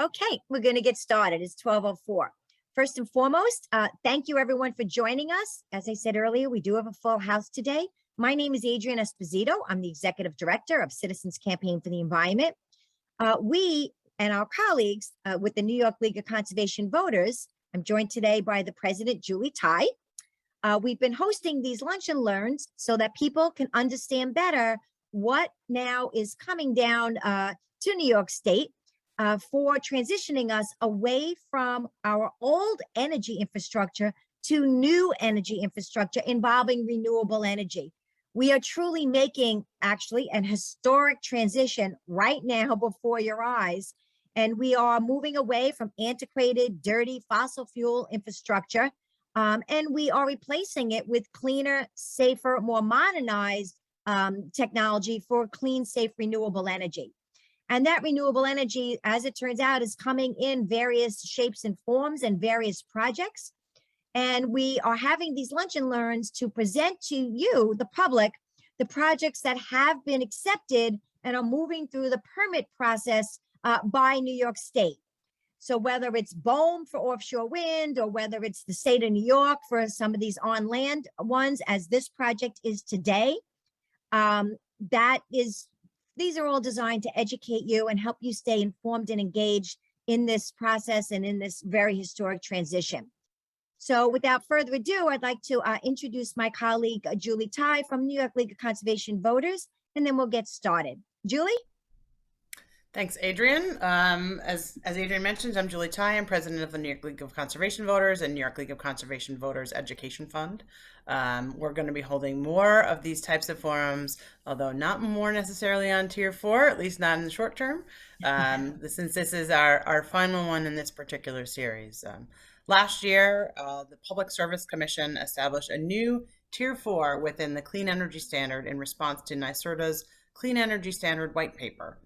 Okay, we're going to get started. It's 12:04. First and foremost, thank you everyone for joining us. As I said earlier, we do have a full house today. My name is Adrienne Esposito. I'm the Executive Director of Citizens Campaign for the Environment. We and our colleagues with the New York League of Conservation Voters, I'm joined today by the President, Julie Tai. We've been hosting these lunch and learns so that people can understand better what now is coming down to New York State for transitioning us away from our old energy infrastructure to new energy infrastructure involving renewable energy. We are truly making actually an historic transition right now before your eyes. And we are moving away from antiquated, dirty fossil fuel infrastructure. And we are replacing it with cleaner, safer, more modernized technology for clean, safe, renewable energy. And that renewable energy, as it turns out, is coming in various shapes and forms and various projects. And we are having these lunch and learns to present to you, the public, the projects that have been accepted and are moving through the permit process by New York State. So whether it's BOEM for offshore wind or whether it's the state of New York for some of these on land ones, as this project is today, these are all designed to educate you and help you stay informed and engaged in this process and in this very historic transition. So without further ado, I'd like to introduce my colleague, Julie Tai from New York League of Conservation Voters, and then we'll get started. Julie? Thanks, Adrienne. As Adrienne mentioned, I'm Julie Tai. I'm president of the New York League of Conservation Voters and New York League of Conservation Voters Education Fund. We're going to be holding more of these types of forums, although not more necessarily on Tier 4, at least not in the short term, since this is our final one in this particular series. Last year, the Public Service Commission established a new Tier 4 within the Clean Energy Standard in response to NYSERDA's Clean Energy Standard White Paper.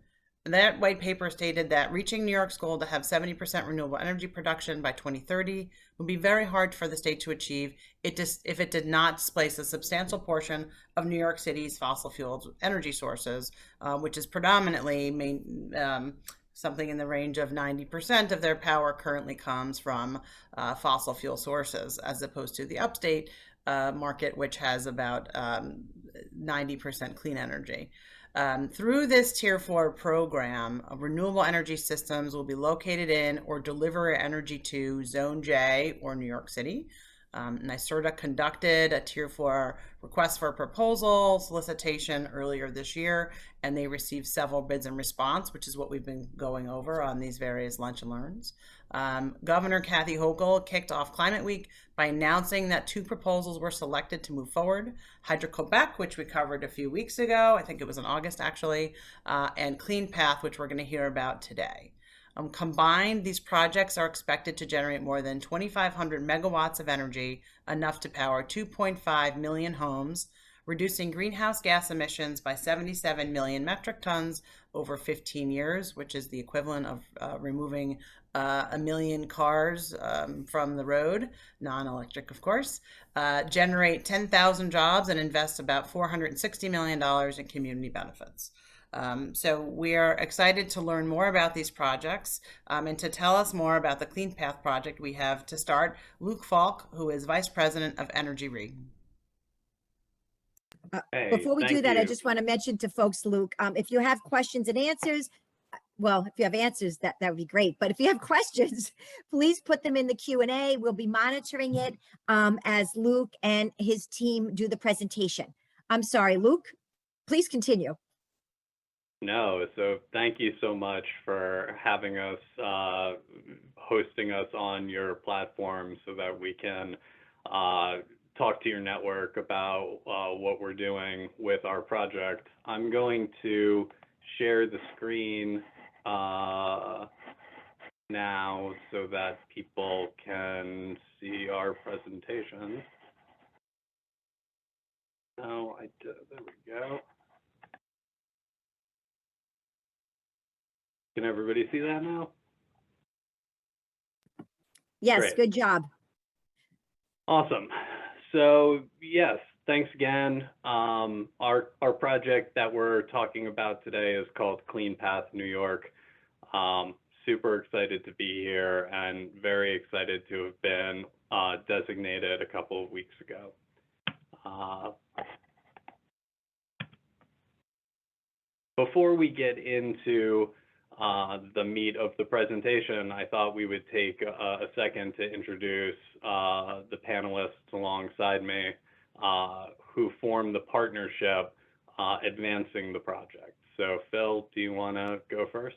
That white paper stated that reaching New York's goal to have 70% renewable energy production by 2030 would be very hard for the state to achieve if it did not displace a substantial portion of New York City's fossil fuel energy sources, which is predominantly something in the range of 90% of their power currently comes from fossil fuel sources, as opposed to the upstate market, which has about 90% clean energy. Through this Tier 4 program, renewable energy systems will be located in or deliver energy to Zone J or New York City. NYSERDA conducted a Tier 4 request for proposal solicitation earlier this year, and they received several bids in response, which is what we've been going over on these various lunch and learns. Governor Kathy Hochul kicked off Climate Week by announcing that 2 proposals were selected to move forward: Hydro-Quebec, which we covered a few weeks ago, I think it was in August actually, and Clean Path, which we're going to hear about today. Combined, these projects are expected to generate more than 2,500 megawatts of energy, enough to power 2.5 million homes, reducing greenhouse gas emissions by 77 million metric tons over 15 years, which is the equivalent of removing 1 million cars from the road, non-electric, of course, generate 10,000 jobs, and invest about $460 million in community benefits. So we are excited to learn more about these projects, and to tell us more about the Clean Path project, we have to start Luke Falk, who is Vice President of EnergyRe. Before we do that, I just want to mention to folks, Luke, if you have questions and answers, well, if you have answers, that would be great. But if you have questions, please put them in the Q&A. We'll be monitoring it as Luke and his team do the presentation. I'm sorry, Luke, please continue. No, so thank you so much for having us, hosting us on your platform so that we can talk to your network about what we're doing with our project. I'm going to share the screen now so that people can see our presentation. No, there we go. Can everybody see that now? Yes, Great. Good job. Awesome. So yes, thanks again. Our project that we're talking about today is called Clean Path New York. super excited to be here and very excited to have been designated a couple of weeks ago. Before we get into the meat of the presentation, I thought we would take a second to introduce the panelists alongside me who form the partnership advancing the project. So Phil, do you want to go first?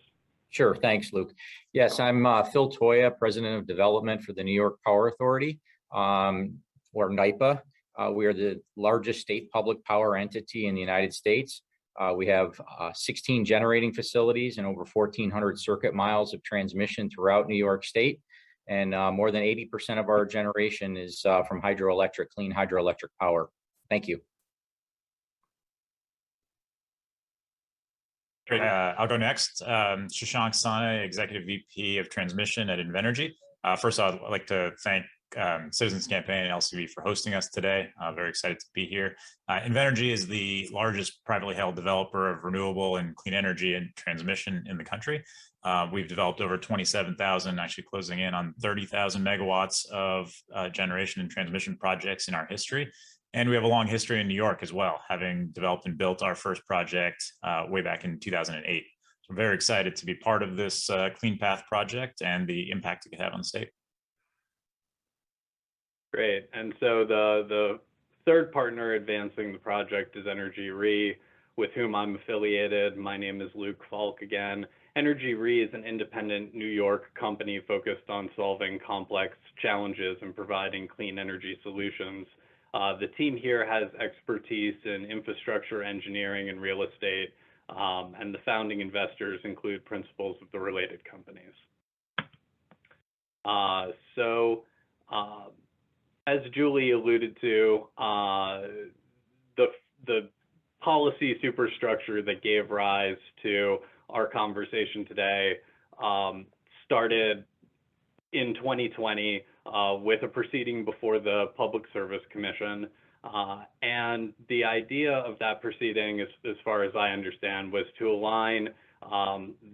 Sure, thanks, Luke. Yes, I'm Phil Toya, President of Development for the New York Power Authority, or NYPA. We are the largest state public power entity in the United States. We have 16 generating facilities and over 1,400 circuit miles of transmission throughout New York State. And more than 80% of our generation is from hydroelectric, clean hydroelectric power. Thank you. Great. I'll go next. Shashank Sana, Executive VP of Transmission at EnergyRe. First, I'd like to thank Citizens Campaign and NYLCV for hosting us today. Very excited to be here. EnergyRe is the largest privately held developer of renewable and clean energy and transmission in the country. We've developed over 27,000, actually closing in on 30,000 megawatts of generation and transmission projects in our history. And we have a long history in New York as well, having developed and built our first project way back in 2008. So I'm very excited to be part of this Clean Path project and the impact it could have on the state. Great. And so the third partner advancing the project is EnergyRe, with whom I'm affiliated. My name is Luke Falk again. EnergyRe is an independent New York company focused on solving complex challenges and providing clean energy solutions. The team here has expertise in infrastructure, engineering, and real estate, and the founding investors include principals of the related companies. As Julie alluded to, the policy superstructure that gave rise to our conversation today started in 2020 with a proceeding before the Public Service Commission. And the idea of that proceeding, as far as I understand, was to align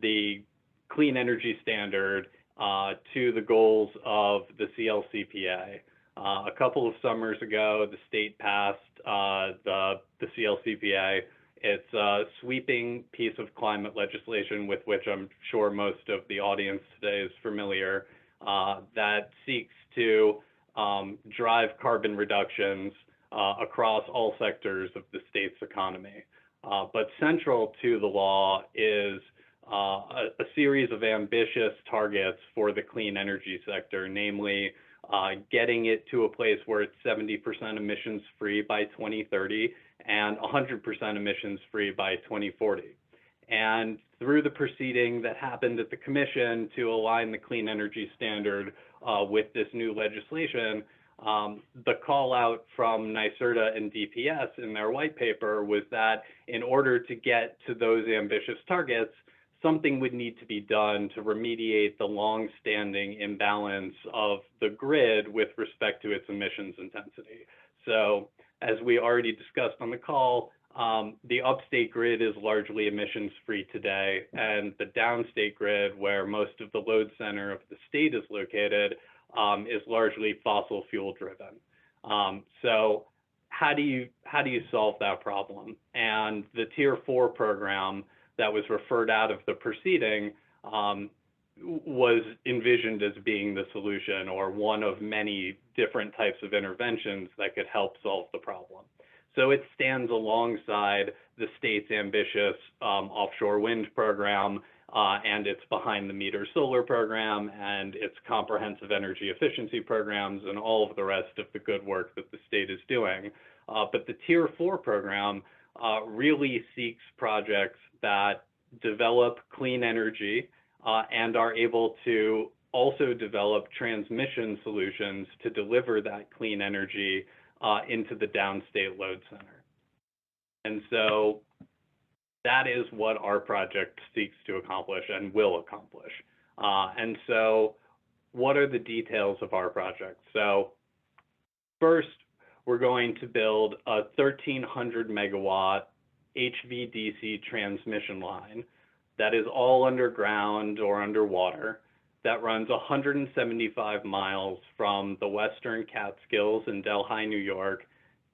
the clean energy standard to the goals of the CLCPA. A couple of summers ago, the state passed the CLCPA. It's a sweeping piece of climate legislation with which I'm sure most of the audience today is familiar, that seeks to drive carbon reductions across all sectors of the state's economy. But central to the law is a series of ambitious targets for the clean energy sector, namely getting it to a place where it's 70% emissions free by 2030 and 100% emissions free by 2040. And through the proceeding that happened at the commission to align the clean energy standard with this new legislation, the call out from NYSERDA and DPS in their white paper was that in order to get to those ambitious targets, something would need to be done to remediate the long-standing imbalance of the grid with respect to its emissions intensity. So as we already discussed on the call, the upstate grid is largely emissions-free today, and the downstate grid, where most of the load center of the state is located, is largely fossil fuel driven. So how do you solve that problem? And the Tier 4 program that was referred out of the proceeding was envisioned as being the solution, or one of many different types of interventions that could help solve the problem. So it stands alongside the state's ambitious offshore wind program and its behind-the-meter solar program and its comprehensive energy efficiency programs and all of the rest of the good work that the state is doing. But the Tier 4 program really seeks projects that develop clean energy and are able to also develop transmission solutions to deliver that clean energy into the downstate load center. And so that is what our project seeks to accomplish and will accomplish. And so what are the details of our project? So first, we're going to build a 1,300 megawatt HVDC transmission line that is all underground or underwater, that runs 175 miles from the Western Catskills in Delhi, New York,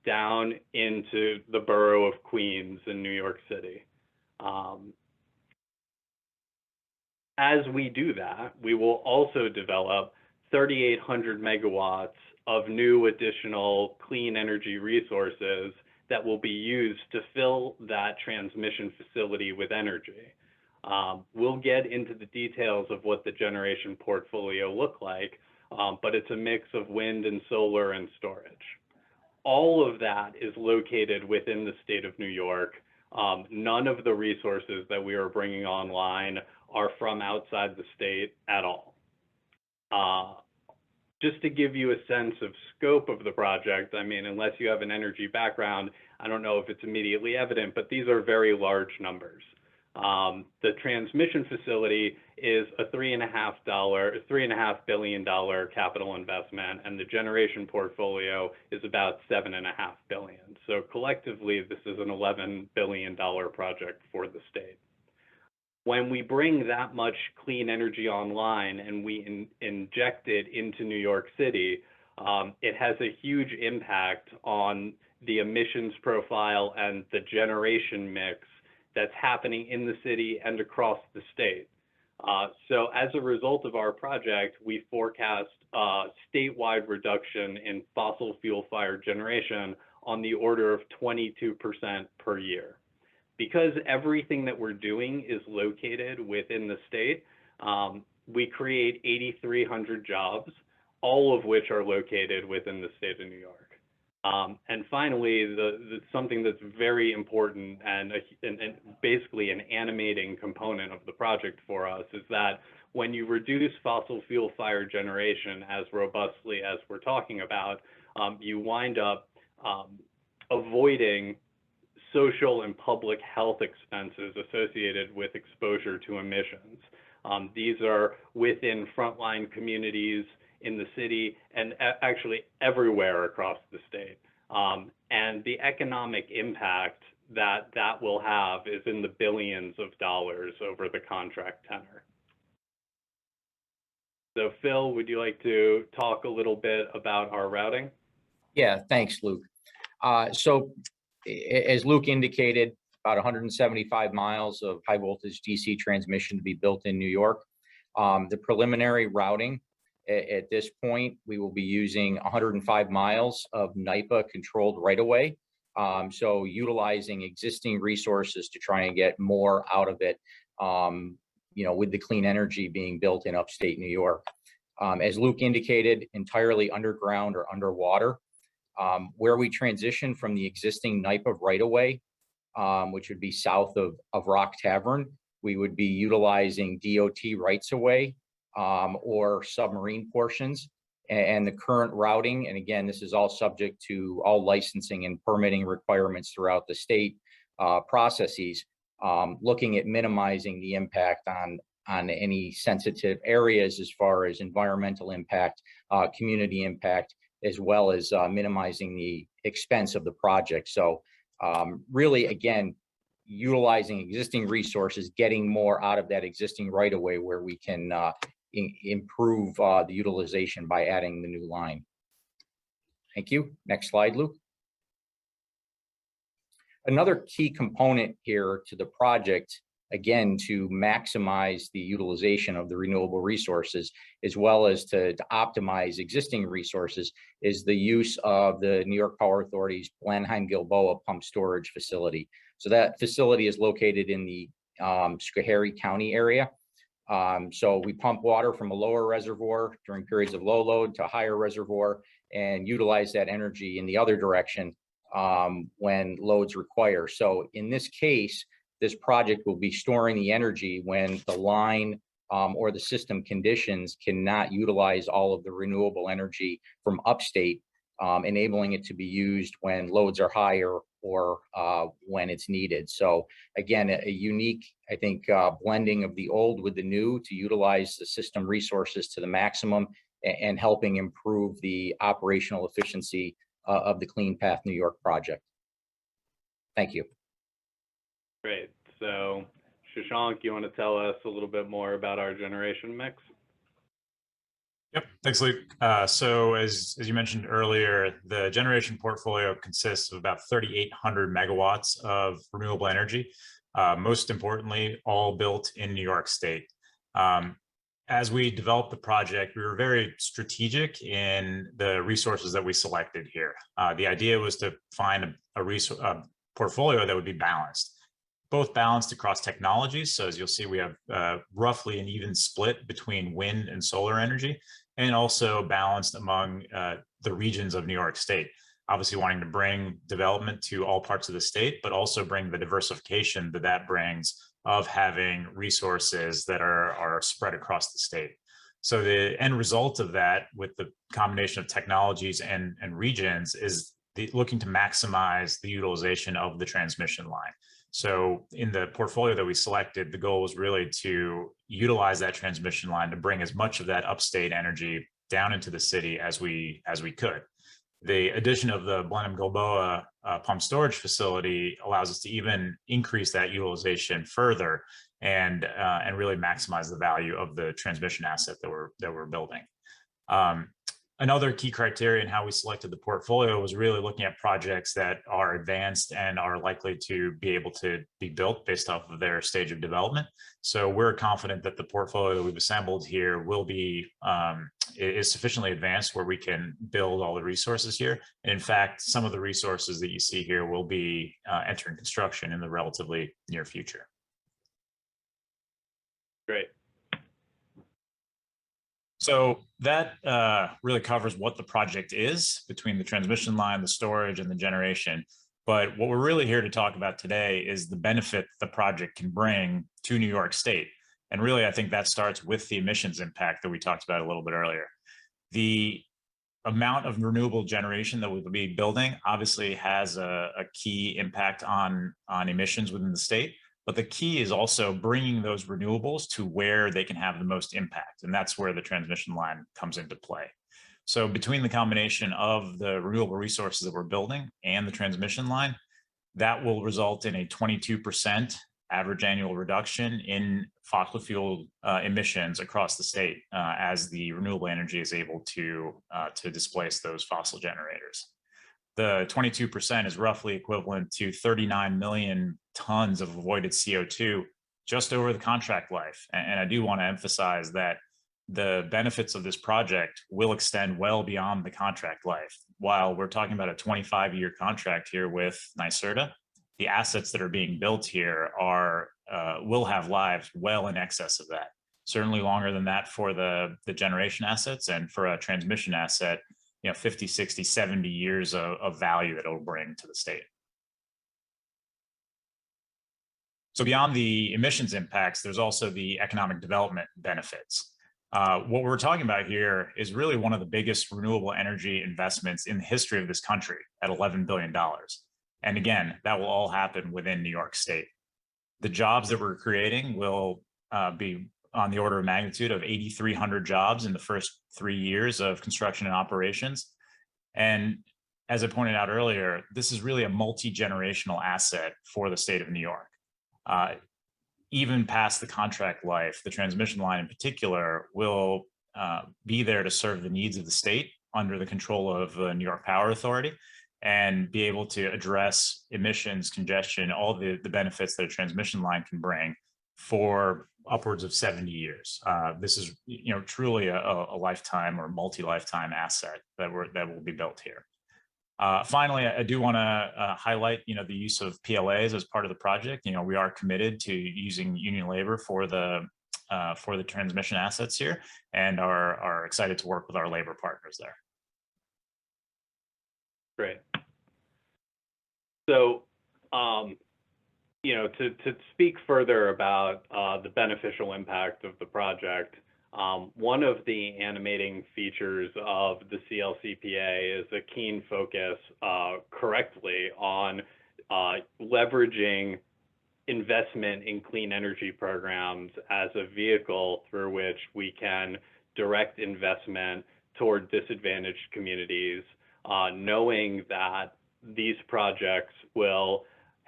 down into the borough of Queens in New York City. As we do that, we will also develop 3,800 megawatts of new additional clean energy resources that will be used to fill that transmission facility with energy. We'll get into the details of what the generation portfolio look like, but it's a mix of wind and solar and storage. All of that is located within the state of New York. None of the resources that we are bringing online are from outside the state at all. Just to give you a sense of scope of the project, I mean, unless you have an energy background, I don't know if it's immediately evident, but these are very large numbers. The transmission facility is a $3.5 billion capital investment, and the generation portfolio is about $7.5 billion. So collectively, this is an $11 billion project for the state. When we bring that much clean energy online and we inject it into New York City, it has a huge impact on the emissions profile and the generation mix that's happening in the city and across the state. So as a result of our project, we forecast statewide reduction in fossil fuel fired generation on the order of 22% per year. Because everything that we're doing is located within the state, we create 8,300 jobs, all of which are located within the state of New York. And finally, something that's very important and basically an animating component of the project for us is that when you reduce fossil fuel fired generation as robustly as we're talking about, you wind up avoiding social and public health expenses associated with exposure to emissions. These are within frontline communities in the city and actually everywhere across the state. And the economic impact that will have is in the billions of dollars over the contract tenor. So Phil, would you like to talk a little bit about our routing? Yeah, thanks, Luke. So as Luke indicated, about 175 miles of high voltage DC transmission to be built in New York. The preliminary routing at this point, we will be using 105 miles of NYPA controlled right away. So utilizing existing resources to try and get more out of it, with the clean energy being built in upstate New York. As Luke indicated, entirely underground or underwater. Where we transition from the existing NYPA right-of-way, which would be south of Rock Tavern, we would be utilizing DOT rights-of-way or submarine portions. And the current routing, and again, this is all subject to all licensing and permitting requirements throughout the state processes, looking at minimizing the impact on any sensitive areas as far as environmental impact, community impact, as well as minimizing the expense of the project. So really, again, utilizing existing resources, getting more out of that existing right-of-way where we can improve the utilization by adding the new line. Thank you. Next slide, Luke. Another key component here to the project, again, to maximize the utilization of the renewable resources, as well as to optimize existing resources, is the use of the New York Power Authority's Blenheim-Gilboa pump storage facility. So that facility is located in the Schoharie County area. So we pump water from a lower reservoir during periods of low load to a higher reservoir and utilize that energy in the other direction when loads require. So in this case, this project will be storing the energy when the line or the system conditions cannot utilize all of the renewable energy from upstate, enabling it to be used when loads are higher or when it's needed. So again, a unique, I think, blending of the old with the new to utilize the system resources to the maximum and helping improve the operational efficiency of the Clean Path New York project. Thank you. Great. So Shashank, you want to tell us a little bit more about our generation mix? Yep, thanks, Luke. So as you mentioned earlier, the generation portfolio consists of about 3,800 megawatts of renewable energy. Most importantly, all built in New York State. As we developed the project, we were very strategic in the resources that we selected here. The idea was to find a portfolio that would be balanced, both balanced across technologies. So as you'll see, we have roughly an even split between wind and solar energy, and also balanced among the regions of New York State. Obviously wanting to bring development to all parts of the state, but also bring the diversification that brings of having resources that are spread across the state. So the end result of that, with the combination of technologies and regions, is looking to maximize the utilization of the transmission line. So in the portfolio that we selected, the goal was really to utilize that transmission line to bring as much of that upstate energy down into the city as we could. The addition of the Blenheim-Gilboa pump storage facility allows us to even increase that utilization further and really maximize the value of the transmission asset that we're building. Another key criteria in how we selected the portfolio was really looking at projects that are advanced and are likely to be able to be built based off of their stage of development. So we're confident that the portfolio that we've assembled here will be is sufficiently advanced where we can build all the resources here. And in fact, some of the resources that you see here will be entering construction in the relatively near future. Great. So that really covers what the project is between the transmission line, the storage, and the generation. But what we're really here to talk about today is the benefit the project can bring to New York State. And really, I think that starts with the emissions impact that we talked about a little bit earlier. The amount of renewable generation that we'll be building obviously has a key impact on emissions within the state. But the key is also bringing those renewables to where they can have the most impact. And that's where the transmission line comes into play. So between the combination of the renewable resources that we're building and the transmission line, that will result in a 22% average annual reduction in fossil fuel emissions across the state as the renewable energy is able to displace those fossil generators. The 22% is roughly equivalent to 39 million tons of avoided CO2 just over the contract life. And I do want to emphasize that the benefits of this project will extend well beyond the contract life. While we're talking about a 25-year contract here with NYSERDA, the assets that are being built here will have lives well in excess of that. Certainly longer than that for the generation assets, and for a transmission asset, 50, 60, 70 years of value that it'll bring to the state. So beyond the emissions impacts, there's also the economic development benefits. What we're talking about here is really one of the biggest renewable energy investments in the history of this country at $11 billion. And again, that will all happen within New York State. The jobs that we're creating will be on the order of magnitude of 8,300 jobs in the first 3 years of construction and operations. And as I pointed out earlier, this is really a multi-generational asset for the state of New York. Even past the contract life, the transmission line in particular will be there to serve the needs of the state under the control of the New York Power Authority, and be able to address emissions, congestion, all the benefits that a transmission line can bring for upwards of 70 years. This is truly a lifetime or multi-lifetime asset that will be built here. Finally, I do want to highlight the use of PLAs as part of the project. We are committed to using union labor for the transmission assets here, and are excited to work with our labor partners there. Great. So, to speak further about the beneficial impact of the project, one of the animating features of the CLCPA is a keen focus correctly on leveraging investment in clean energy programs as a vehicle through which we can direct investment toward disadvantaged communities, knowing that these projects will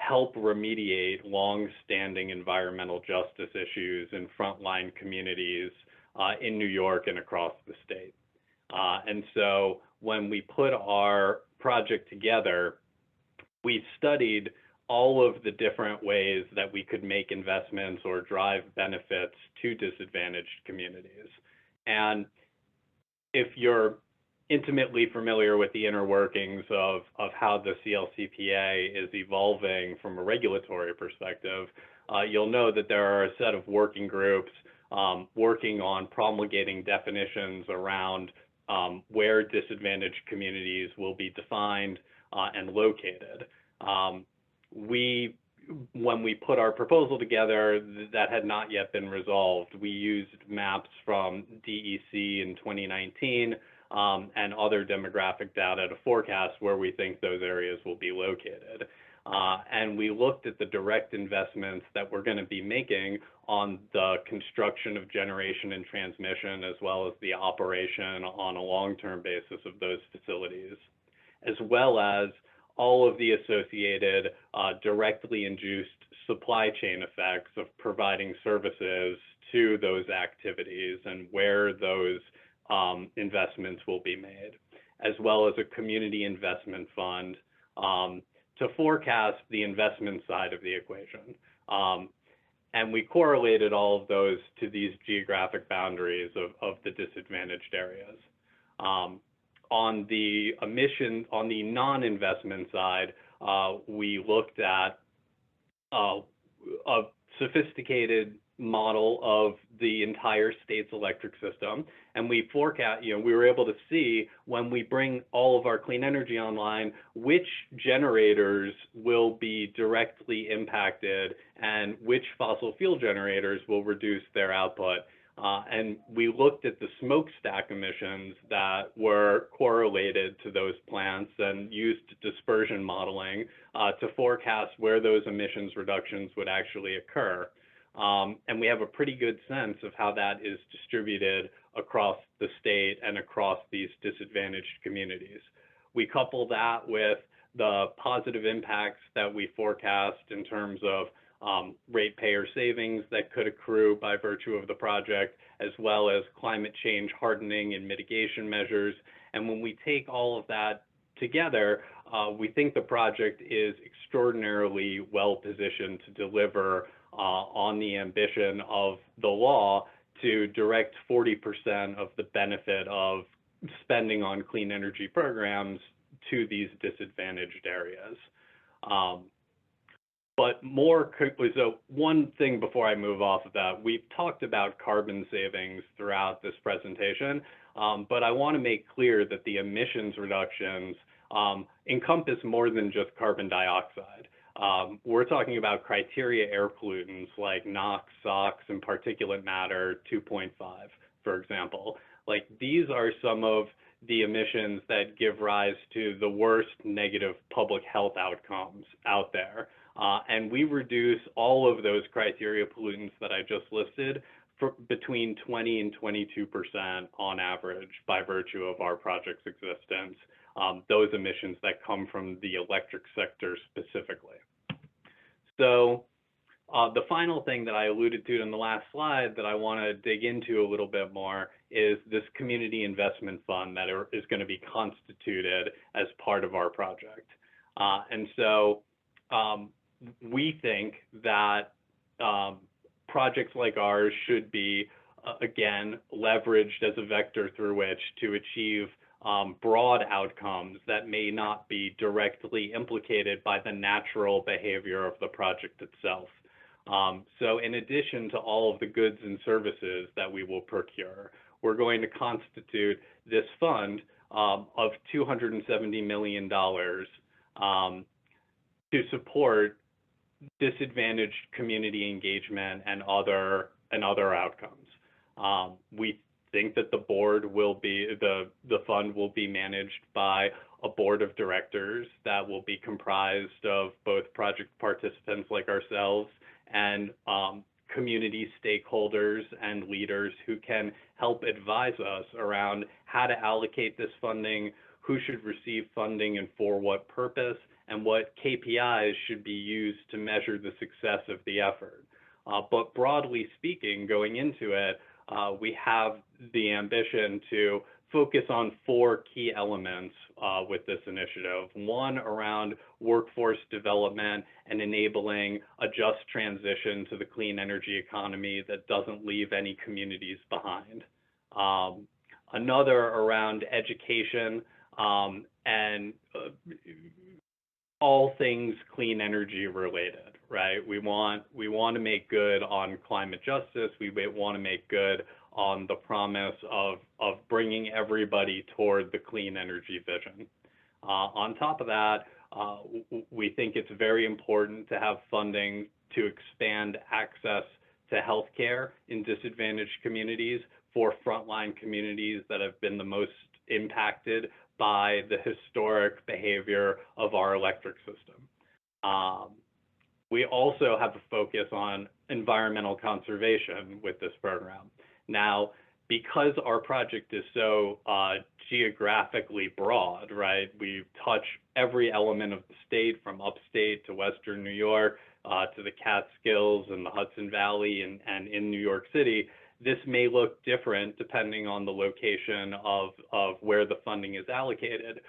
help remediate long-standing environmental justice issues in frontline communities in New York and across the state. And so when we put our project together, we studied all of the different ways that we could make investments or drive benefits to disadvantaged communities. And if you're intimately familiar with the inner workings of how the CLCPA is evolving from a regulatory perspective, you'll know that there are a set of working groups working on promulgating definitions around where disadvantaged communities will be defined and located. When we put our proposal together, that had not yet been resolved. We used maps from DEC in 2019 and other demographic data to forecast where we think those areas will be located. And we looked at the direct investments that we're going to be making on the construction of generation and transmission, as well as the operation on a long-term basis of those facilities, as well as all of the associated directly induced supply chain effects of providing services to those activities and where those investments will be made, as well as a community investment fund to forecast the investment side of the equation. And we correlated all of those to these geographic boundaries of the disadvantaged areas. On the non-investment side, we looked at a sophisticated model of the entire state's electric system, and we forecast, we were able to see when we bring all of our clean energy online, which generators will be directly impacted and which fossil fuel generators will reduce their output. And we looked at the smokestack emissions that were correlated to those plants and used dispersion modeling to forecast where those emissions reductions would actually occur. And we have a pretty good sense of how that is distributed across the state and across these disadvantaged communities. We couple that with the positive impacts that we forecast in terms of ratepayer savings that could accrue by virtue of the project, as well as climate change hardening and mitigation measures. And when we take all of that together, we think the project is extraordinarily well positioned to deliver on the ambition of the law to direct 40% of the benefit of spending on clean energy programs to these disadvantaged areas. But more quickly, so one thing before I move off of that, we've talked about carbon savings throughout this presentation, but I want to make clear that the emissions reductions encompass more than just carbon dioxide. We're talking about criteria air pollutants like NOx, SOx, and particulate matter 2.5, for example. Like, these are some of the emissions that give rise to the worst negative public health outcomes out there. And we reduce all of those criteria pollutants that I just listed for between 20 and 22% on average by virtue of our project's existence, those emissions that come from the electric sector specifically. So the final thing that I alluded to in the last slide that I want to dig into a little bit more is this community investment fund that is going to be constituted as part of our project. And so we think that projects like ours should be, again, leveraged as a vector through which to achieve broad outcomes that may not be directly implicated by the natural behavior of the project itself. So in addition to all of the goods and services that we will procure, we're going to constitute this fund of $270 million to support disadvantaged community engagement and other outcomes. We think that the board will be, the fund will be managed by a board of directors that will be comprised of both project participants like ourselves and community stakeholders and leaders who can help advise us around how to allocate this funding, who should receive funding and for what purpose, and what KPIs should be used to measure the success of the effort. But broadly speaking, going into it, we have the ambition to focus on 4 key elements with this initiative. One, around workforce development and enabling a just transition to the clean energy economy that doesn't leave any communities behind. Another around education and all things clean energy related, right? We want to make good on climate justice. We want to make good on the promise of bringing everybody toward the clean energy vision. On top of that, we think it's very important to have funding to expand access to healthcare in disadvantaged communities for frontline communities that have been the most impacted by the historic behavior of our electric system. We also have a focus on environmental conservation with this program. Now, because our project is so geographically broad, right? We touch every element of the state, from upstate to Western New York, to the Catskills and the Hudson Valley and in New York City. This may look different depending on the location of where the funding is allocated.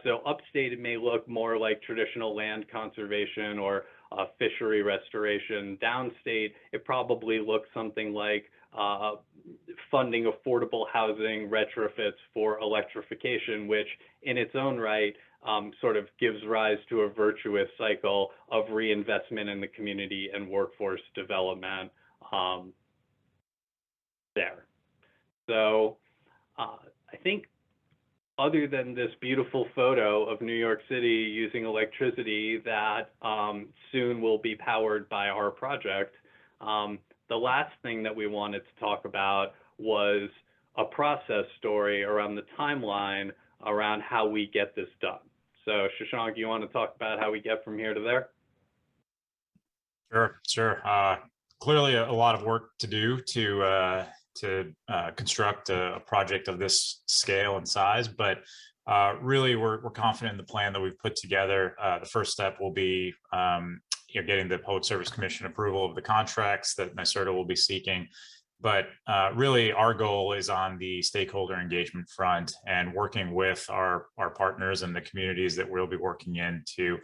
So upstate, it may look more like traditional land conservation or fishery restoration. Downstate, it probably looks something like funding affordable housing retrofits for electrification, which in its own right sort of gives rise to a virtuous cycle of reinvestment in the community and workforce development there. So I think other than this beautiful photo of New York City using electricity that soon will be powered by our project, the last thing that we wanted to talk about was a process story around the timeline around how we get this done. So Shashank, you want to talk about how we get from here to there? Sure. Clearly a lot of work to do to construct a project of this scale and size, but really we're confident in the plan that we've put together. The first step will be getting the Public Service Commission approval of the contracts that NYSERDA will be seeking. But really our goal is on the stakeholder engagement front and working with our partners and the communities that we'll be working in to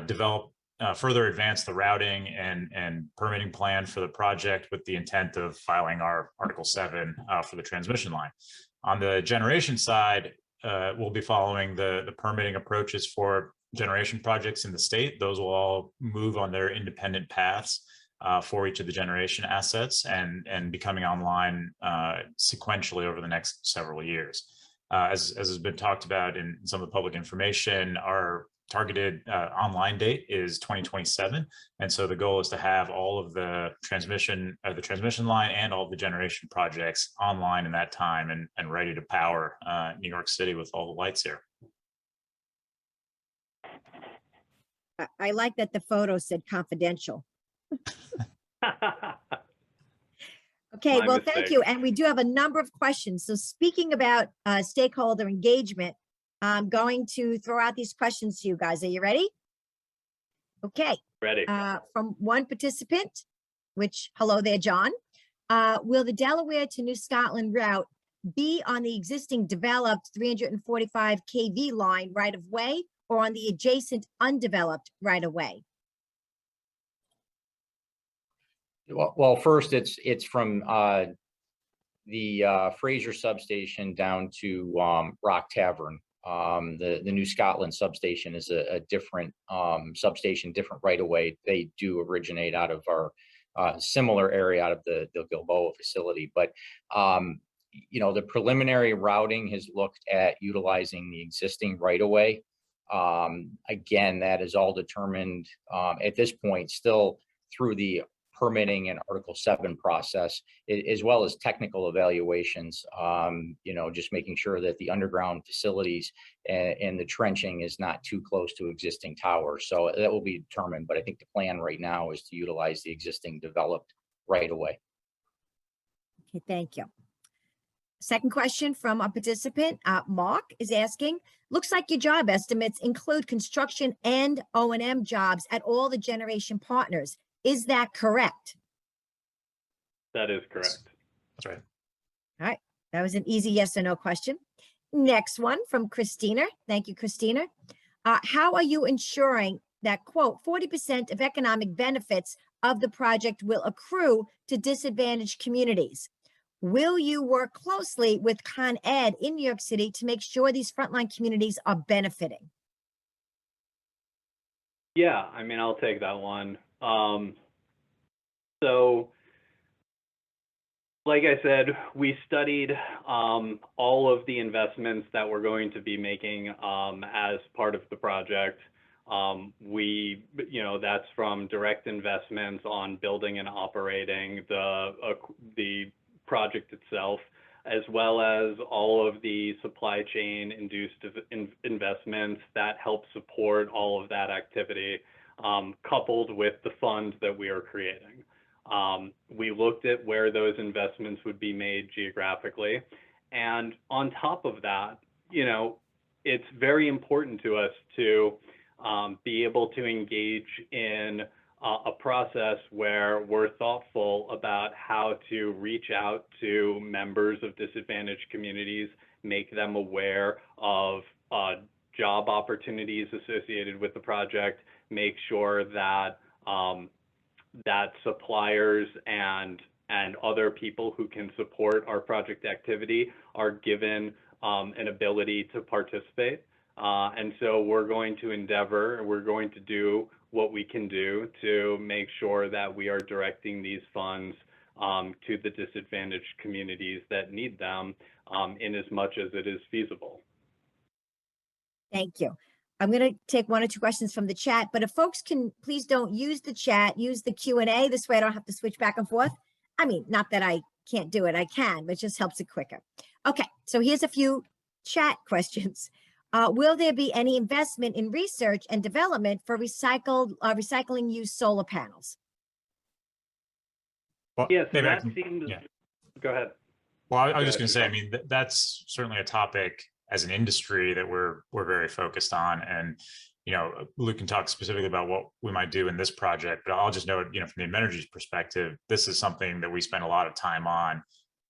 develop further advance the routing and permitting plan for the project with the intent of filing our Article 7 for the transmission line. On the generation side, we'll be following the permitting approaches for generation projects in the state. Those will all move on their independent paths for each of the generation assets and becoming online sequentially over the next several years. As has been talked about in some of the public information, our targeted online date is 2027. And so the goal is to have all of the transmission line and all of the generation projects online in that time and ready to power New York City with all the lights here. I like that the photo said confidential. Okay, well, thank you. And we do have a number of questions. So speaking about stakeholder engagement, I'm going to throw out these questions to you guys. Are you ready? Okay. Ready. From one participant, which, hello there, John. Will the Delaware to New Scotland route be on the existing developed 345 kV line right of way or on the adjacent undeveloped right of way? Well, first it's from the Fraser substation down to Rock Tavern. The New Scotland substation is a different substation, different right of way. They do originate out of our similar area out of the Gilboa facility, but the preliminary routing has looked at utilizing the existing right of way. Again, that is all determined at this point still through the permitting and Article 7 process, as well as technical evaluations, just making sure that the underground facilities and the trenching is not too close to existing towers. So that will be determined, but I think the plan right now is to utilize the existing developed right away. Okay, thank you. Second question from a participant, Mark is asking, looks like your job estimates include construction and O&M jobs at all the generation partners. Is that correct? That is correct. That's right. All right, that was an easy yes or no question. Next one from Christina. Thank you, Christina. How are you ensuring that, quote, 40% of economic benefits of the project will accrue to disadvantaged communities? Will you work closely with Con Ed in New York City to make sure these frontline communities are benefiting? Yeah, I mean, I'll take that one. So, like I said, we studied all of the investments that we're going to be making as part of the project. That's from direct investments on building and operating the project itself, as well as all of the supply chain induced investments that help support all of that activity, coupled with the funds that we are creating. We looked at where those investments would be made geographically. And on top of that, it's very important to us to be able to engage in a process where we're thoughtful about how to reach out to members of disadvantaged communities, make them aware of job opportunities associated with the project, make sure that that suppliers and other people who can support our project activity are given an ability to participate. And so we're going to do what we can do to make sure that we are directing these funds to the disadvantaged communities that need them in as much as it is feasible. Thank you. I'm going to take one or two questions from the chat, but if folks can, please don't use the chat, use the Q&A. This way I don't have to switch back and forth. I mean, not that I can't do it, I can, but it just helps it quicker. Okay, so here's a few chat questions. Will there be any investment in research and development for recycling used solar panels? Well, Yes, maybe that seems, yeah. Go ahead. Well, I was just going to say, I mean, that's certainly a topic as an industry that we're very focused on. And, Luke can talk specifically about what we might do in this project, but I'll just note, from the Invenergy's perspective, this is something that we spend a lot of time on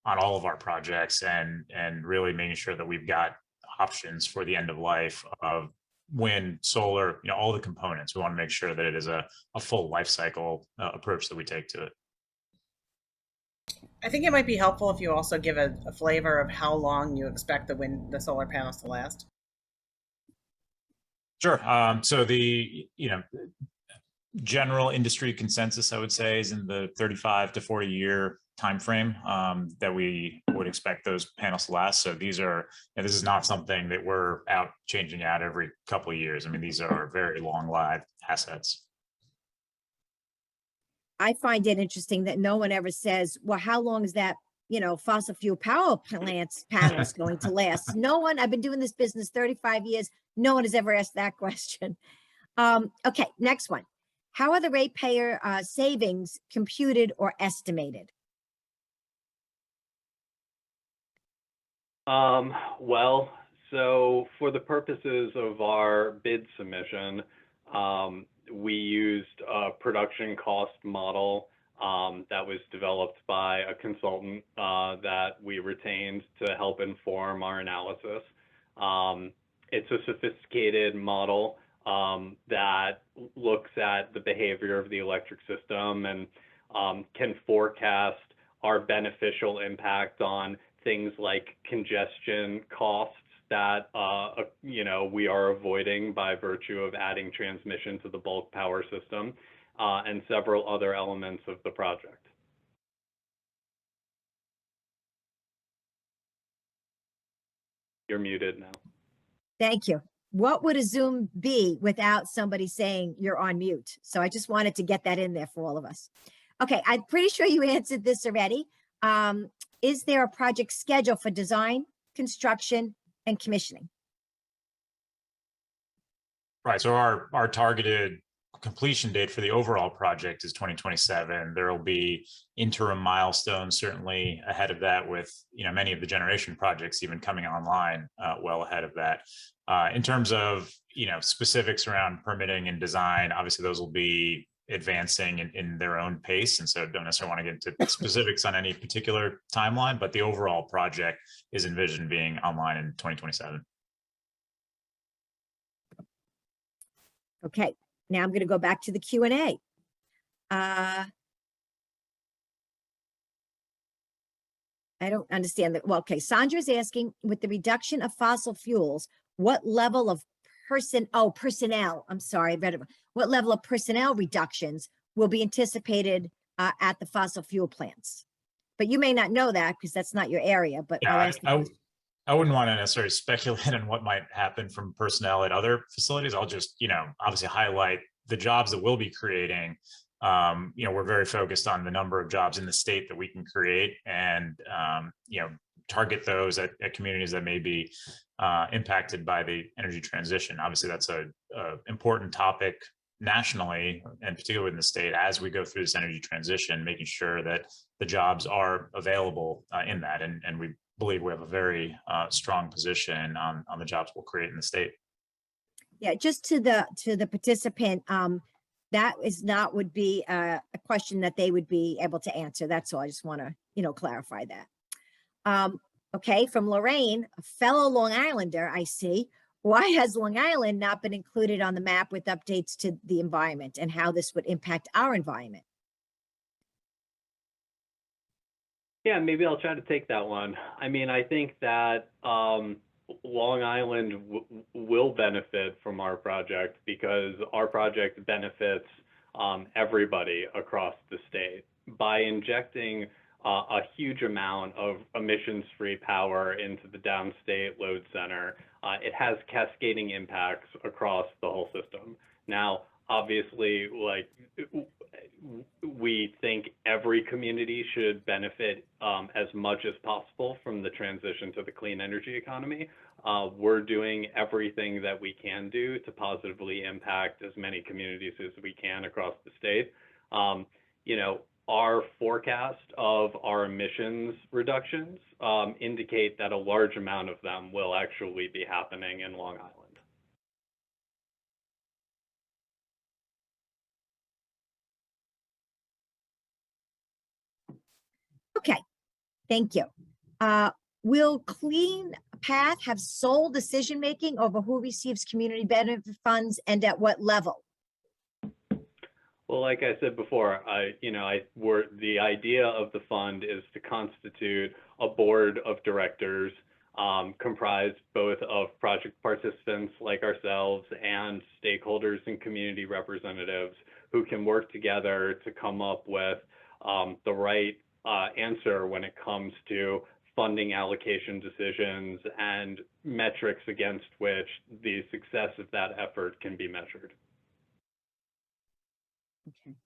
all of our projects and really making sure that we've got options for the end of life of wind, solar, all the components. We want to make sure that it is a full life cycle approach that we take to it. I think it might be helpful if you also give a flavor of how long you expect the solar panels to last. Sure. So the general industry consensus, I would say, is in the 35 to 40 year time frame that we would expect those panels to last. So this is not something that we're out changing out every couple of years. I mean, these are very long-lived assets. I find it interesting that no one ever says, well, how long is that, fossil fuel power panels going to last? No one, I've been doing this business 35 years. No one has ever asked that question. Okay, next one. How are the ratepayer savings computed or estimated? Well, so for the purposes of our bid submission, we used a production cost model that was developed by a consultant that we retained to help inform our analysis. It's a sophisticated model that looks at the behavior of the electric system and can forecast our beneficial impact on things like congestion costs that we are avoiding by virtue of adding transmission to the bulk power system and several other elements of the project. You're muted now. Thank you. What would a Zoom be without somebody saying you're on mute? So I just wanted to get that in there for all of us. Okay, I'm pretty sure you answered this already. Is there a project schedule for design, construction, and commissioning? Right. So our targeted completion date for the overall project is 2027. There will be interim milestones certainly ahead of that, with many of the generation projects even coming online well ahead of that. In terms of specifics around permitting and design, obviously those will be advancing in their own pace, and so don't necessarily want to get into specifics on any particular timeline, but the overall project is envisioned being online in 2027. Okay, now I'm going to go back to the Q&A. I don't understand that. Well, okay, Sandra's asking, with the reduction of fossil fuels, what level of personnel, I'm sorry, I read it. What level of personnel reductions will be anticipated at the fossil fuel plants? But you may not know that because that's not your area, but I'll ask the question. I wouldn't want to necessarily speculate on what might happen from personnel at other facilities. I'll just, obviously highlight the jobs that we'll be creating. We're very focused on the number of jobs in the state that we can create, and, target those at communities that may be impacted by the energy transition. Obviously, that's a important topic nationally, and particularly in the state, as we go through this energy transition, making sure that the jobs are available in that. And we believe we have a very strong position on the jobs we'll create in the state. Yeah, just to the participant, that would be a question that they would be able to answer. That's all. I just want to, clarify that. Okay, from Lorraine, a fellow Long Islander, I see. Why has Long Island not been included on the map with updates to the environment and how this would impact our environment? Yeah, maybe I'll try to take that one. I mean, I think that Long Island will benefit from our project because our project benefits everybody across the state. By injecting a huge amount of emissions-free power into the downstate load center, it has cascading impacts across the whole system. Now, obviously, we think every community should benefit as much as possible from the transition to the clean energy economy. We're doing everything that we can do to positively impact as many communities as we can across the state. Our forecast of our emissions reductions indicate that a large amount of them will actually be happening in Long Island. Okay, thank you. Will Clean Path have sole decision-making over who receives community benefit funds and at what level? Well, like I said before, the idea of the fund is to constitute a board of directors comprised both of project participants like ourselves and stakeholders and community representatives who can work together to come up with the right answer when it comes to funding allocation decisions and metrics against which the success of that effort can be measured. Okay.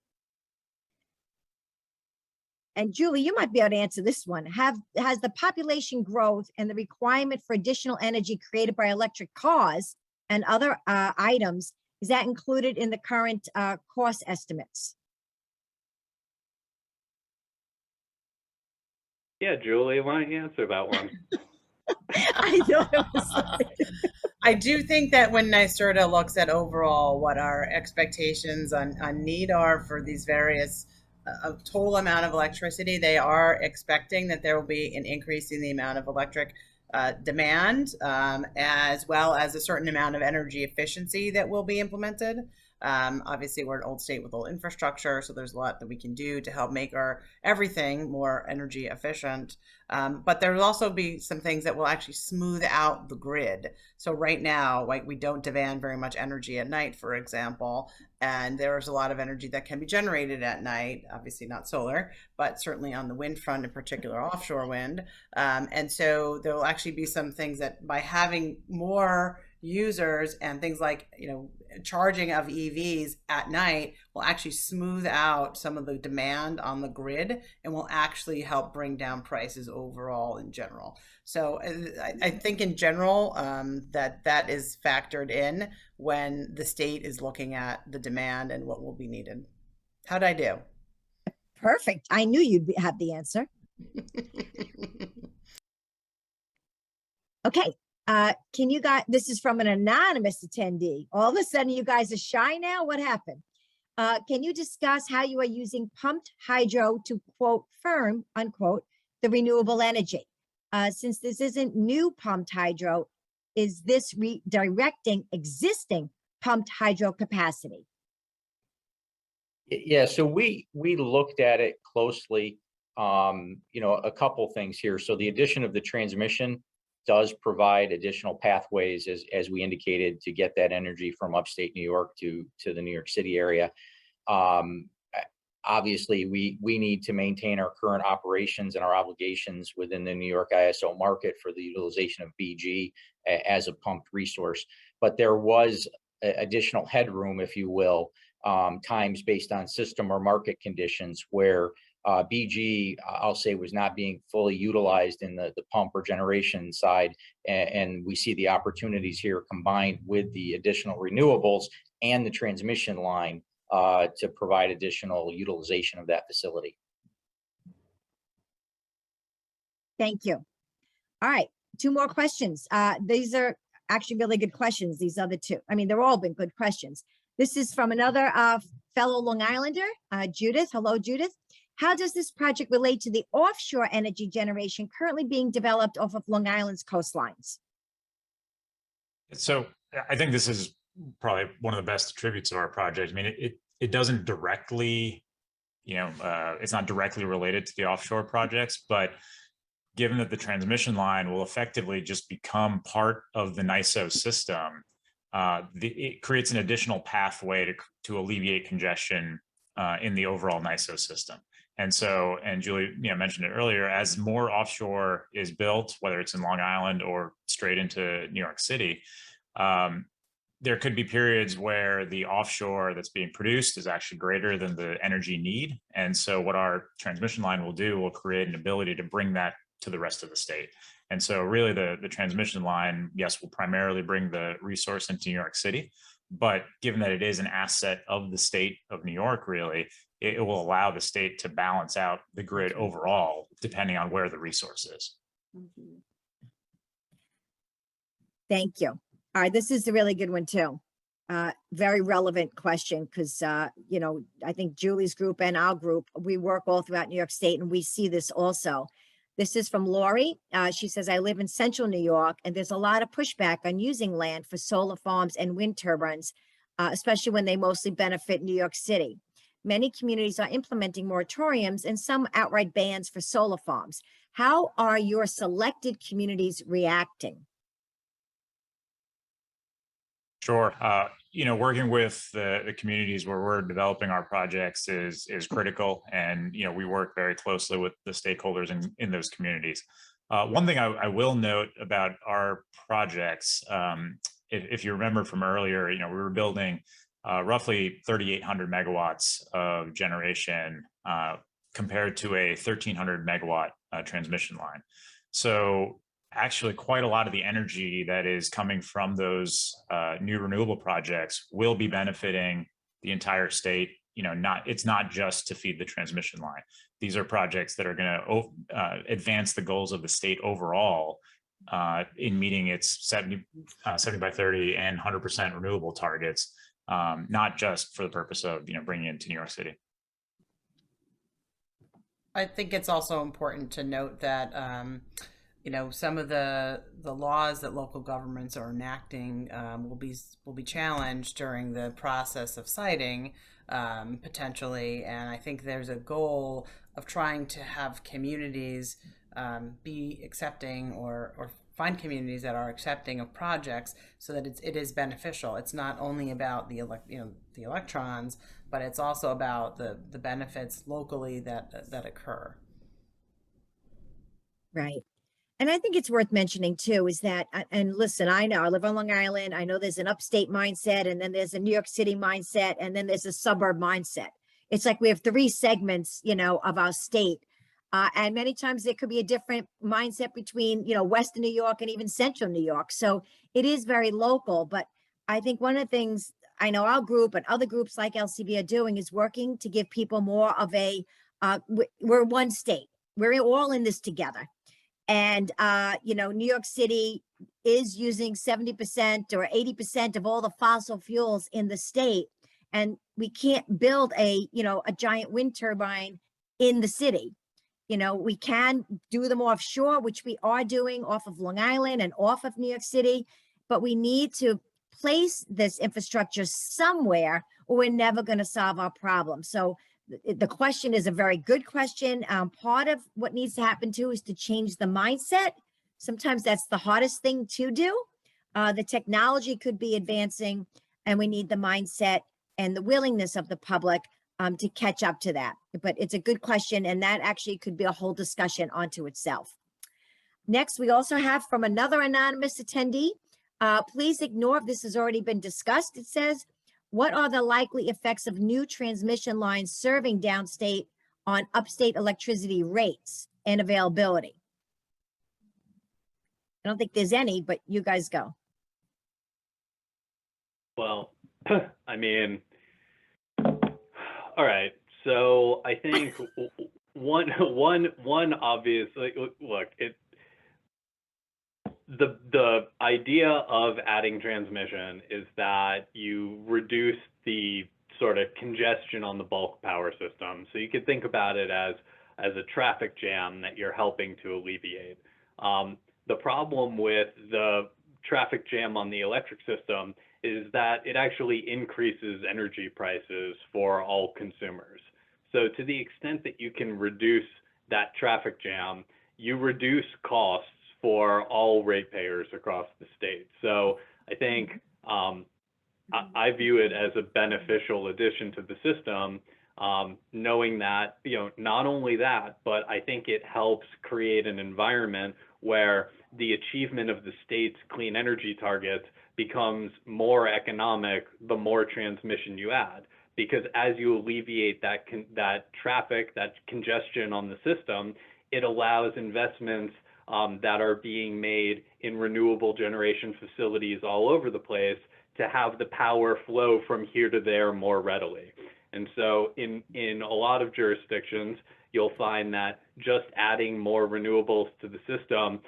And Julie, you might be able to answer this one. Has the population growth and the requirement for additional energy created by electric cars and other items, is that included in the current cost estimates? Yeah, Julie, why don't you answer that one? I know it was I do think that when NYSERDA looks at overall what our expectations on need are for these various total amount of electricity, they are expecting that there will be an increase in the amount of electric demand, as well as a certain amount of energy efficiency that will be implemented. Obviously, we're an old state with old infrastructure, so there's a lot that we can do to help make our everything more energy efficient. But there will also be some things that will actually smooth out the grid. So right now, we don't demand very much energy at night, for example, and there's a lot of energy that can be generated at night, obviously not solar, but certainly on the wind front, in particular offshore wind. And so there will actually be some things that by having more users, and things like, charging of EVs at night will actually smooth out some of the demand on the grid and will actually help bring down prices overall in general. So I think in general that is factored in when the state is looking at the demand and what will be needed. How'd I do? Perfect. I knew you'd have the answer. Okay. Can you guys, this is from an anonymous attendee. All of a sudden you guys are shy now? What happened? Can you discuss how you are using pumped hydro to quote firm, unquote, the renewable energy? Since this isn't new pumped hydro, is this redirecting existing pumped hydro capacity? Yeah, so we looked at it closely. A couple things here. So the addition of the transmission does provide additional pathways, as we indicated, to get that energy from upstate New York to the New York City area. Obviously, we need to maintain our current operations and our obligations within the New York ISO market for the utilization of BG as a pumped resource. But there was additional headroom, if you will, times based on system or market conditions where BG, I'll say, was not being fully utilized in the pump or generation side. And we see the opportunities here combined with the additional renewables and the transmission line to provide additional utilization of that facility. Thank you. All right, 2 more questions. These are actually really good questions. These other 2, I mean, they've all been good questions. This is from another fellow Long Islander, Judith. Hello, Judith. How does this project relate to the offshore energy generation currently being developed off of Long Island's coastlines? So I think this is probably one of the best attributes of our project. I mean, it doesn't directly, it's not directly related to the offshore projects, but given that the transmission line will effectively just become part of the NYSO system, it creates an additional pathway to alleviate congestion in the overall NYSO system. And so, and Julie mentioned it earlier, as more offshore is built, whether it's in Long Island or straight into New York City, there could be periods where the offshore that's being produced is actually greater than the energy need. And so what our transmission line will do will create an ability to bring that to the rest of the state. And so really the transmission line, yes, will primarily bring the resource into New York City, but given that it is an asset of the state of New York, really, it will allow the state to balance out the grid overall, depending on where the resource is. Thank you. All right, this is a really good one too. Very relevant question because, I think Julie's group and our group, we work all throughout New York State and we see this also. This is from Lori. She says, I live in central New York and there's a lot of pushback on using land for solar farms and wind turbines, especially when they mostly benefit New York City. Many communities are implementing moratoriums and some outright bans for solar farms. How are your selected communities reacting? Sure. Working with the communities where we're developing our projects is critical. And, we work very closely with the stakeholders in those communities. One thing I will note about our projects, if you remember from earlier, we were building roughly 3,800 megawatts of generation compared to a 1,300 megawatt transmission line. So actually quite a lot of the energy that is coming from those new renewable projects will be benefiting the entire state. It's not just to feed the transmission line. These are projects that are going to advance the goals of the state overall in meeting its 70 by 30 and 100% renewable targets, not just for the purpose of bringing it to New York City. I think it's also important to note that some of the laws that local governments are enacting will be challenged during the process of siting potentially, and I think there's a goal of trying to have communities be accepting or find communities that are accepting of projects so that it is beneficial. It's not only about the electrons, but it's also about the benefits locally that occur. Right. And I think it's worth mentioning too, is that, and listen, I know I live on Long Island. I know there's an upstate mindset, and then there's a New York City mindset, and then there's a suburb mindset. It's like we have three segments, of our state. And many times there could be a different mindset between, Western New York and even Central New York. So it is very local. But I think one of the things I know our group and other groups like LCV are doing is working to give people more of a, we're one state. We're all in this together. And, New York City is using 70% or 80% of all the fossil fuels in the state. And we can't build a giant wind turbine in the city. We can do them offshore, which we are doing off of Long Island and off of New York City, but we need to place this infrastructure somewhere or we're never going to solve our problem. So the question is a very good question. Part of what needs to happen too is to change the mindset. Sometimes that's the hardest thing to do. The technology could be advancing and we need the mindset and the willingness of the public to catch up to that. But it's a good question, and that actually could be a whole discussion onto itself. Next, we also have from another anonymous attendee, please ignore if this has already been discussed. It says, what are the likely effects of new transmission lines serving downstate on upstate electricity rates and availability? I don't think there's any, but you guys go. Well, I mean, all right. So I think one obviously, look, the idea of adding transmission is that you reduce the sort of congestion on the bulk power system. So you could think about it as a traffic jam that you're helping to alleviate. The problem with the traffic jam on the electric system is that it actually increases energy prices for all consumers. So to the extent that you can reduce that traffic jam, you reduce costs for all ratepayers across the state. So I think I view it as a beneficial addition to the system, knowing that, not only that, but I think it helps create an environment where the achievement of the state's clean energy targets becomes more economic the more transmission you add. Because as you alleviate that traffic, that congestion on the system, it allows investments that are being made in renewable generation facilities all over the place to have the power flow from here to there more readily. And so in a lot of jurisdictions, you'll find that just adding more renewables to the system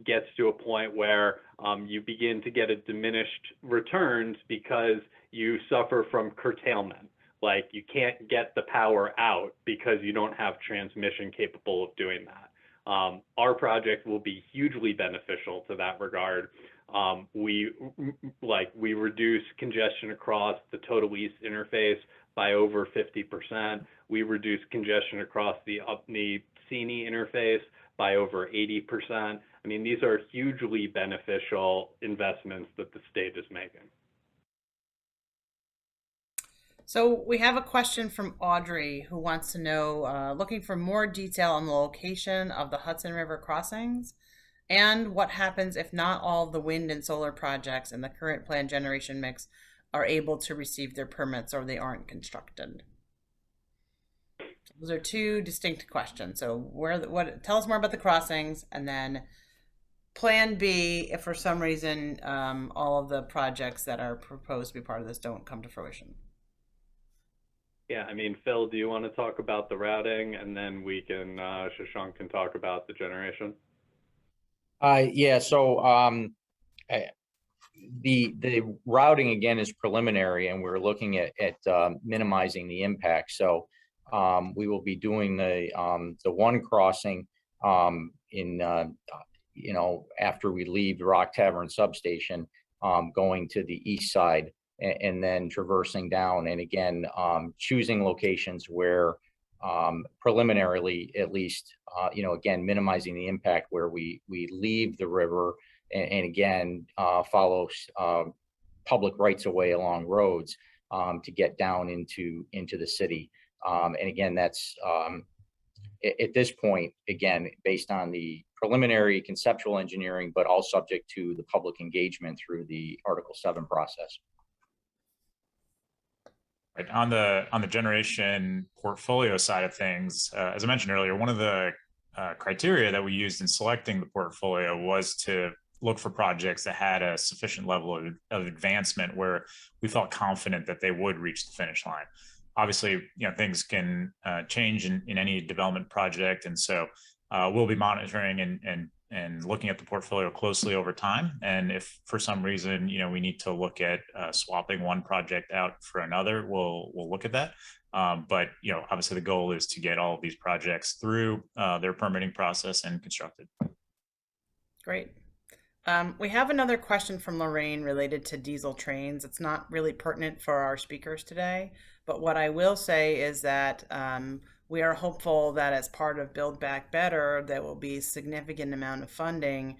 gets to a point where you begin to get a diminished returns because you suffer from curtailment. Like you can't get the power out because you don't have transmission capable of doing that. Our project will be hugely beneficial to that regard. We reduce congestion across the total east interface by over 50%. We reduce congestion across the Sini interface by over 80%. I mean, these are hugely beneficial investments that the state is making. So we have a question from Audrey who wants to know, looking for more detail on the location of the Hudson River crossings and what happens if not all the wind and solar projects in the current planned generation mix are able to receive their permits or they aren't constructed. Those are two distinct questions. So tell us more about the crossings, and then plan B, if for some reason all of the projects that are proposed to be part of this don't come to fruition. Yeah, I mean, Phil, do you want to talk about the routing, and then we can, Shashank can talk about the generation? Yeah, so the routing again is preliminary, and we're looking at minimizing the impact. So we will be doing the one crossing after we leave the Rock Tavern substation, going to the east side, and then traversing down, and again choosing locations where preliminarily at least again minimizing the impact where we leave the river and again follow public rights of way along roads to get down into the city. And again, that's at this point, again, based on the preliminary conceptual engineering, but all subject to the public engagement through the Article 7 process. Right. On the generation portfolio side of things, as I mentioned earlier, one of the criteria that we used in selecting the portfolio was to look for projects that had a sufficient level of advancement where we felt confident that they would reach the finish line. Obviously, things can change in any development project, and so we'll be monitoring and looking at the portfolio closely over time. And if for some reason, we need to look at swapping one project out for another, we'll look at that. But, obviously the goal is to get all of these projects through their permitting process and constructed. Great. We have another question from Lorraine related to diesel trains. It's not really pertinent for our speakers today, but what I will say is that we are hopeful that as part of Build Back Better, there will be a significant amount of funding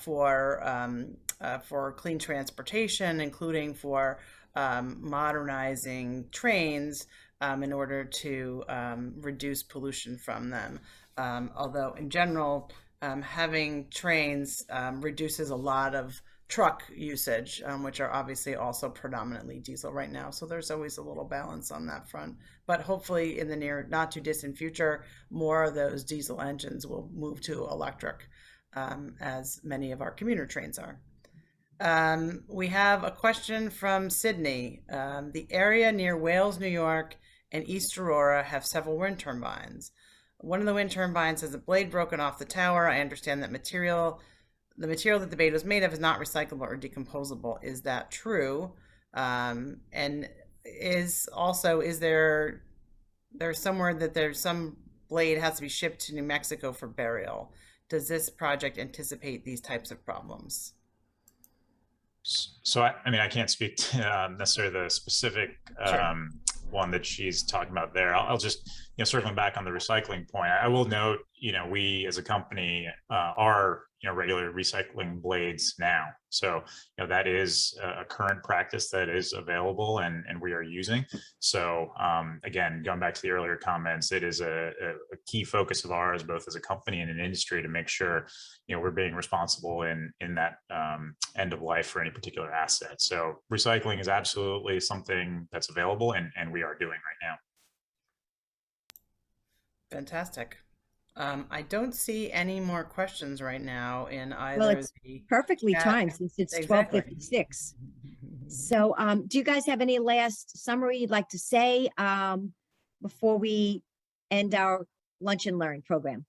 for clean transportation, including for modernizing trains in order to reduce pollution from them. Although in general, having trains reduces a lot of truck usage, which are obviously also predominantly diesel right now. So there's always a little balance on that front. But hopefully in the near, not too distant future, more of those diesel engines will move to electric, as many of our commuter trains are. We have a question from Sydney. The area near Wales, New York, and East Aurora have several wind turbines. One of the wind turbines has a blade broken off the tower. I understand that the material that the blade was made of is not recyclable or decomposable. Is that true? And is there somewhere that there's some blade has to be shipped to New Mexico for burial? Does this project anticipate these types of problems? So I can't speak to necessarily the specific one that she's talking about there. I'll just, circling back on the recycling point, I will note, we as a company are, regular recycling blades now. So, that is a current practice that is available and we are using. So again, going back to the earlier comments, it is a key focus of ours, both as a company and an industry, to make sure, we're being responsible in that end of life for any particular asset. So recycling is absolutely something that's available and we are doing right now. Fantastic. I don't see any more questions right now in either. Well, it's perfectly timed since it's Exactly. 12:56. So do you guys have any last summary you'd like to say before we end our Lunch and Learn program?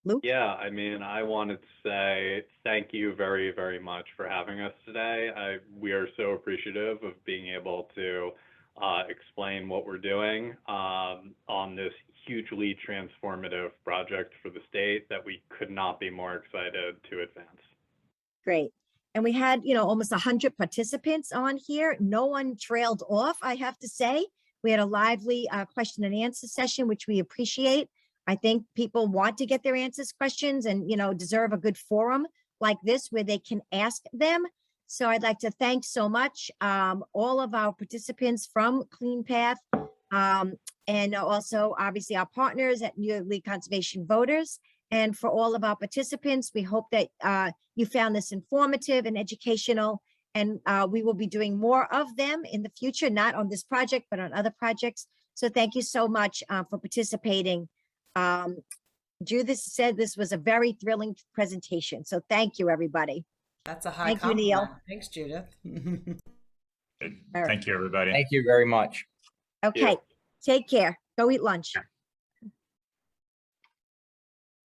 Luke? Yeah, I wanted to say thank you very, very much for having us today. We are so appreciative of being able to explain what we're doing on this hugely transformative project for the state that we could not be more excited to advance. Great. And we had, almost 100 participants on here. No one trailed off, I have to say. We had a lively question and answer session, which we appreciate. I think people want to get their questions and, deserve a good forum like this where they can ask them. So I'd like to thank so much all of our participants from Clean Path and also obviously our partners at New York League Conservation Voters. And for all of our participants, we hope that you found this informative and educational, and we will be doing more of them in the future, not on this project, but on other projects. So thank you so much for participating. Judith said this was a very thrilling presentation. So thank you, everybody. That's a high Thank you, compliment. Neil. Thanks, Judith. Thank you, everybody. Thank you very much. Okay, take care. Go eat lunch.